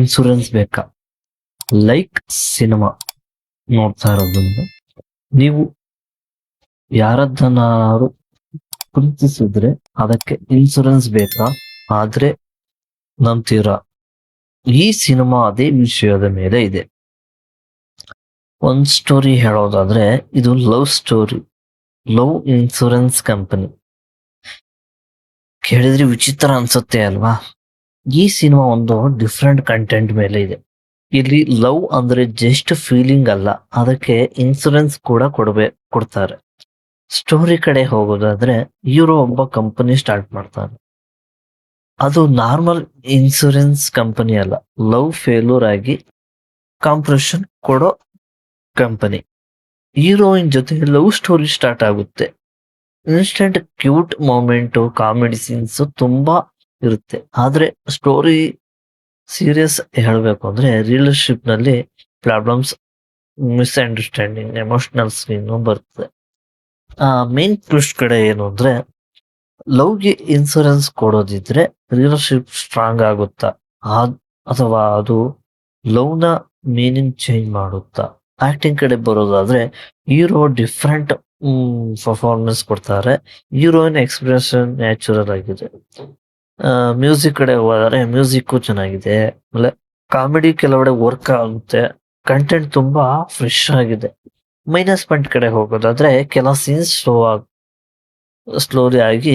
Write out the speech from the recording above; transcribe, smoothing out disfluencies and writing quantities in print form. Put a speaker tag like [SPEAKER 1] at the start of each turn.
[SPEAKER 1] Insurance ಬೇಕಾ? Like cinema ನೋಡ್ತಾ ಇರೋದ್ರಿಂದ ನೀವು ಯಾರದ್ದನ್ನಾರು ಪ್ರೀತಿಸಿದ್ರೆ ಅದಕ್ಕೆ ಇನ್ಶೂರೆನ್ಸ್ ಬೇಕಾ? ಆದ್ರೆ ನಂಬ್ತೀರಾ? ಈ ಸಿನಿಮಾ ಅದೇ ವಿಷಯದ ಮೇಲೆ ಇದೆ. ಒಂದ್ ಸ್ಟೋರಿ ಹೇಳೋದಾದ್ರೆ ಇದು love story. Love insurance company ಕೇಳಿದ್ರೆ ವಿಚಿತ್ರ ಅನ್ಸುತ್ತೆ ಅಲ್ವಾ? ಈ ಸಿನಿಮಾ ಒಂದು ಡಿಫ್ರೆಂಟ್ ಕಂಟೆಂಟ್ ಮೇಲೆ ಇದೆ. ಇಲ್ಲಿ ಲವ್ ಅಂದ್ರೆ ಜಸ್ಟ್ ಫೀಲಿಂಗ್ ಅಲ್ಲ, ಅದಕ್ಕೆ ಇನ್ಶೂರೆನ್ಸ್ ಕೂಡ ಕೊಡ್ತಾರೆ. ಸ್ಟೋರಿ ಕಡೆ ಹೋಗೋದಾದ್ರೆ ಹೀರೋ ಒಬ್ಬ ಕಂಪನಿ ಸ್ಟಾರ್ಟ್ ಮಾಡ್ತಾನೆ. ಅದು ನಾರ್ಮಲ್ ಇನ್ಶೂರೆನ್ಸ್ ಕಂಪನಿ ಅಲ್ಲ, ಲವ್ ಫೇಲ್ಯೂರ್ ಆಗಿ ಕಾಂಪ್ರೆಷನ್ ಕೊಡೋ ಕಂಪನಿ. ಹೀರೋಯಿನ್ ಜೊತೆ ಲವ್ ಸ್ಟೋರಿ ಸ್ಟಾರ್ಟ್ ಆಗುತ್ತೆ. Instant cute moment, comedy scenes ತುಂಬಾ ಇರುತ್ತೆ. ಆದ್ರೆ ಸ್ಟೋರಿ ಸೀರಿಯಸ್ ಹೇಳ್ಬೇಕು ಅಂದ್ರೆ ರಿಲೇಶನ್ಶಿಪ್ ನಲ್ಲಿ ಪ್ರಾಬ್ಲಮ್ಸ್, ಮಿಸ್ಅಂಡರ್ಸ್ಟ್ಯಾಂಡಿಂಗ್, ಎಮೋಷನಲ್ ಸೀನ್ ಬರ್ತದೆ. ಮೇನ್ ಟ್ವಿಸ್ಟ್ ಕಡೆ ಏನು ಅಂದ್ರೆ ಲವ್ಗೆ ಇನ್ಶೂರೆನ್ಸ್ ಕೊಡೋದಿದ್ರೆ ರಿಲೇಶನ್ಶಿಪ್ ಸ್ಟ್ರಾಂಗ್ ಆಗುತ್ತಾ, ಅಥವಾ ಅದು ಲವ್ನ ಮೀನಿಂಗ್ ಚೇಂಜ್ ಮಾಡುತ್ತಾ? ಆಕ್ಟಿಂಗ್ ಕಡೆ ಬರೋದಾದ್ರೆ ಹೀರೋ ಡಿಫ್ರೆಂಟ್ ಪರ್ಫಾರ್ಮೆನ್ಸ್ ಕೊಡ್ತಾರೆ. ಹೀರೋಯಿನ್ ಎಕ್ಸ್ಪ್ರೆಷನ್ ನ್ಯಾಚುರಲ್ ಆಗಿದೆ. ಮ್ಯೂಸಿಕ್ ಕಡೆ ಹೋದರೆ ಮ್ಯೂಸಿಕ್ ಚೆನ್ನಾಗಿದೆ. ಆಮೇಲೆ ಕಾಮಿಡಿ ಕೆಲವೆಡೆ ವರ್ಕ್ ಆಗುತ್ತೆ. ಕಂಟೆಂಟ್ ತುಂಬಾ ಫ್ರೆಶ್ ಆಗಿದೆ. ಮೈನಸ್ ಪಾಯಿಂಟ್ ಕಡೆ ಹೋಗೋದಾದ್ರೆ ಕೆಲ ಸೀನ್ಸ್ ಸ್ಲೋಲಿ ಆಗಿ